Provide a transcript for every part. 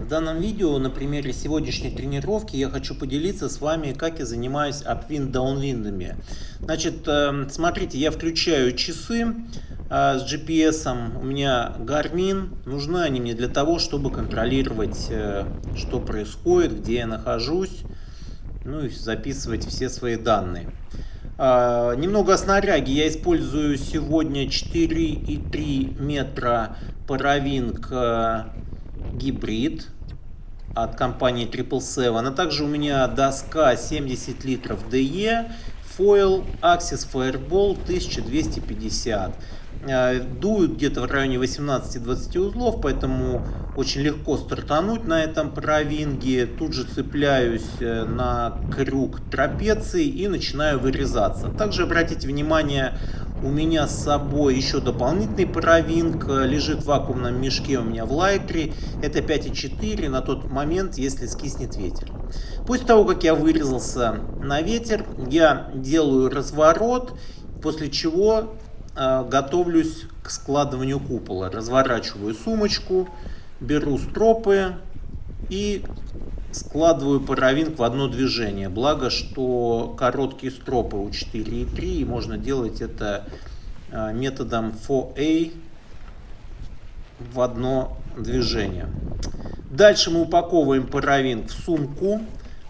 В данном видео на примере сегодняшней тренировки я хочу поделиться с вами, как я занимаюсь апвинд-даунвиндами. Значит, смотрите, я включаю часы с GPS, у меня Garmin, нужны они мне для того, чтобы контролировать, что происходит, где я нахожусь, ну и записывать все свои данные. Немного о снаряге. Я использую сегодня 4,3 метра Paraving гибрид от компании 777, а также у меня доска 70 литров DE Foil Axis Fireball 1250. Дуют где-то в районе 18-20 узлов, поэтому очень легко стартануть на этом паравинге. Тут же цепляюсь на крюк трапеции и начинаю вырезаться. Также обратите внимание, у меня с собой еще дополнительный паравинг лежит в вакуумном мешке у меня в лайтре. Это 5,4 на тот момент, если скиснет ветер. После того, как я вырезался на ветер, я делаю разворот, после чего готовлюсь к складыванию купола. Разворачиваю сумочку, беру стропы и складываю паравинг в одно движение. Благо, что короткие стропы у 4,3, и можно делать это методом 4A в одно движение. Дальше мы упаковываем паравинг в сумку.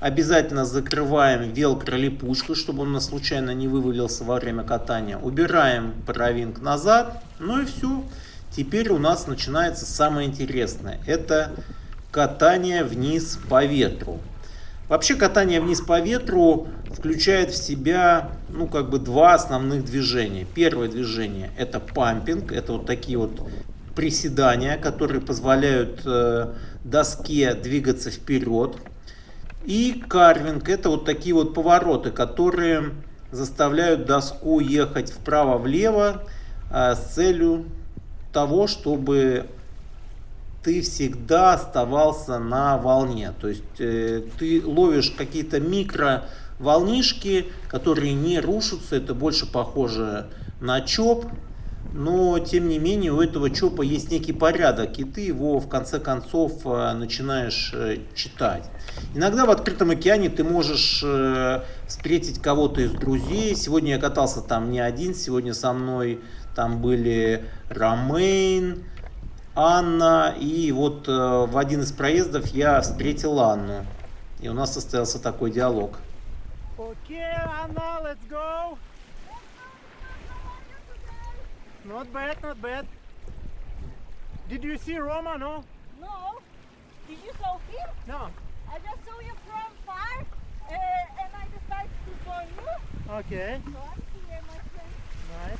Обязательно закрываем велкро-липучкой, чтобы он у нас случайно не вывалился во время катания. Убираем паравинг назад. Ну и все. Теперь у нас начинается самое интересное. Это катание вниз по ветру. Вообще катание вниз по ветру включает в себя два основных движения. Первое движение — это пампинг. Это вот такие вот приседания, которые позволяют доске двигаться вперед. И карвинг — это вот такие вот повороты, которые заставляют доску ехать вправо-влево с целью того, чтобы ты всегда оставался на волне. То есть ты ловишь какие-то микроволнишки, которые не рушатся. Это больше похоже на чоп. Но, тем не менее, у этого чопа есть некий порядок, и ты его, в конце концов, начинаешь читать. Иногда в открытом океане ты можешь встретить кого-то из друзей. Сегодня я катался там не один, сегодня со мной там были Ромейн, Анна, и вот в один из проездов я встретил Анну. И у нас состоялся такой диалог. Okay, Anna, let's go. Not bad, not bad. Did you see Roma, no? No. Did you saw him? No. I just saw you from far, and I decided to join you. Okay. So I'm here, my friend. Nice.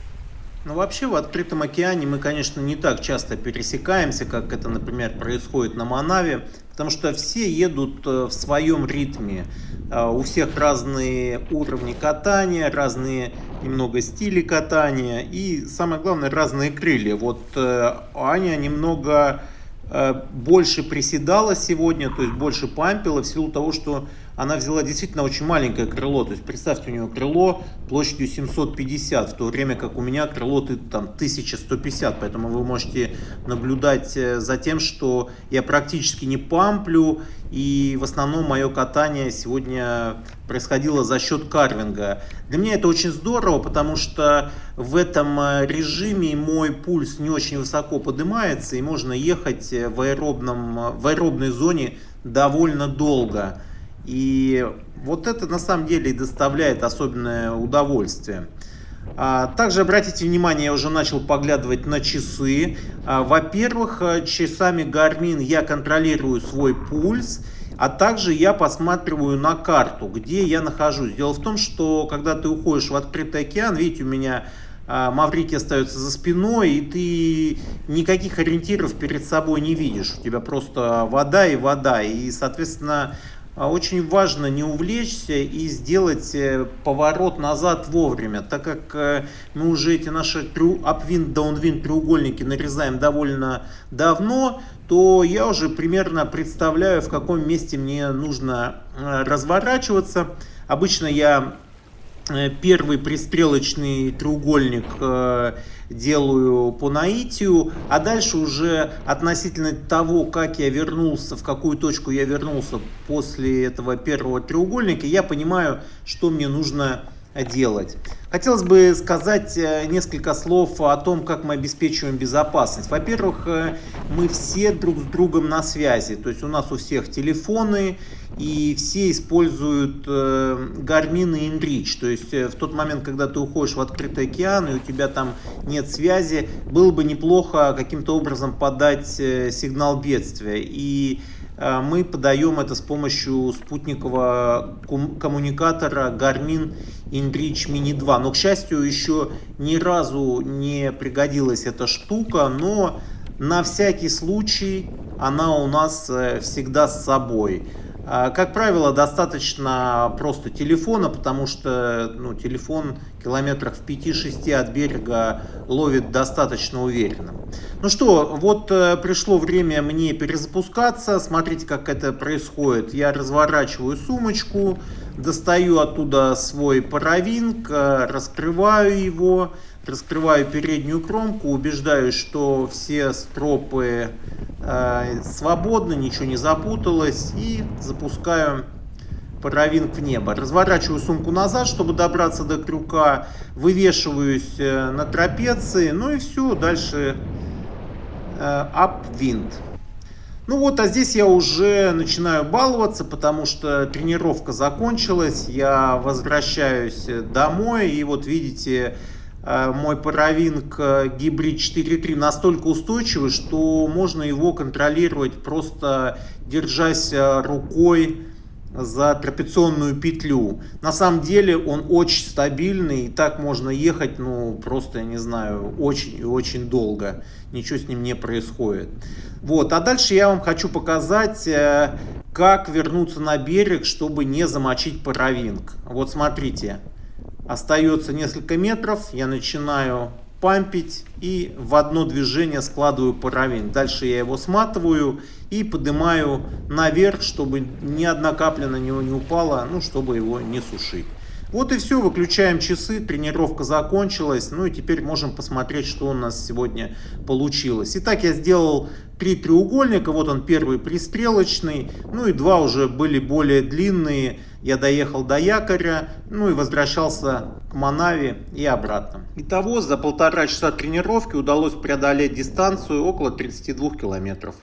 Но вообще в открытом океане мы, конечно, не так часто пересекаемся, как это, например, происходит на Манаве, потому что все едут в своем ритме. У всех разные уровни катания, разные немного стили катания и, самое главное, разные крылья. Вот Аня немного больше приседала сегодня, то есть больше пампила в силу того, что она взяла действительно очень маленькое крыло. То есть представьте, у нее крыло площадью 750, в то время как у меня крыло там 1150. Поэтому вы можете наблюдать за тем, что я практически не памплю. И в основном мое катание сегодня происходило за счет карвинга. Для меня это очень здорово, потому что в этом режиме мой пульс не очень высоко поднимается, и можно ехать в аэробной зоне довольно долго. И вот это на самом деле и доставляет особенное удовольствие. Также обратите внимание, я уже начал поглядывать на часы. Во-первых, часами Garmin я контролирую свой пульс, а также я посматриваю на карту, где я нахожусь. Дело в том, что когда ты уходишь в открытый океан, видите, у меня Маврикий остается за спиной, и ты никаких ориентиров перед собой не видишь. У тебя просто вода и вода, и, соответственно, очень важно не увлечься и сделать поворот назад вовремя, так как мы уже эти наши апвинд-даунвинд треугольники нарезаем довольно давно, то я уже примерно представляю, в каком месте мне нужно разворачиваться. Обычно я Первый пристрелочный треугольник делаю по наитию, а дальше уже относительно того, как я вернулся, в какую точку я вернулся после этого первого треугольника, я понимаю, что мне нужно делать. Хотелось бы сказать несколько слов о том, как мы обеспечиваем безопасность. Во-первых, мы все друг с другом на связи, то есть у нас у всех телефоны, и все используют Garmin и InReach. То есть в тот момент, когда ты уходишь в открытый океан и у тебя там нет связи, было бы неплохо каким-то образом подать сигнал бедствия. И мы подаем это с помощью спутникового коммуникатора Garmin InReach Mini 2. Но, к счастью, еще ни разу не пригодилась эта штука, но на всякий случай она у нас всегда с собой. Как правило, достаточно просто телефона, потому что телефон километрах в 5-6 от берега ловит достаточно уверенно. Ну что, вот пришло время мне перезапускаться. Смотрите, как это происходит. Я разворачиваю сумочку, достаю оттуда свой паравинг, раскрываю его, раскрываю переднюю кромку, убеждаюсь, что все стропы свободны, ничего не запуталось, и запускаю паравинг в небо. Разворачиваю сумку назад, чтобы добраться до крюка, вывешиваюсь на трапеции, ну и все, дальше upwind. Ну вот, а здесь я уже начинаю баловаться, потому что тренировка закончилась, я возвращаюсь домой, и вот видите, мой паравинг Гибрид 4.3 настолько устойчивый, что можно его контролировать, просто держась рукой за трапеционную петлю. На самом деле он очень стабильный, и так можно ехать, просто, я не знаю, очень и очень долго. Ничего с ним не происходит. Вот, а дальше я вам хочу показать, как вернуться на берег, чтобы не замочить паравинг. Вот смотрите. Остается несколько метров, я начинаю пампить и в одно движение складываю паравинг. Дальше я его сматываю и поднимаю наверх, чтобы ни одна капля на него не упала, чтобы его не сушить. Вот и все, выключаем часы, тренировка закончилась, и теперь можем посмотреть, что у нас сегодня получилось. Итак, я сделал 3 треугольника, вот он первый пристрелочный, и 2 уже были более длинные. Я доехал до якоря, и возвращался к Манаве и обратно. Итого, за 1,5 часа тренировки удалось преодолеть дистанцию около 32 километров.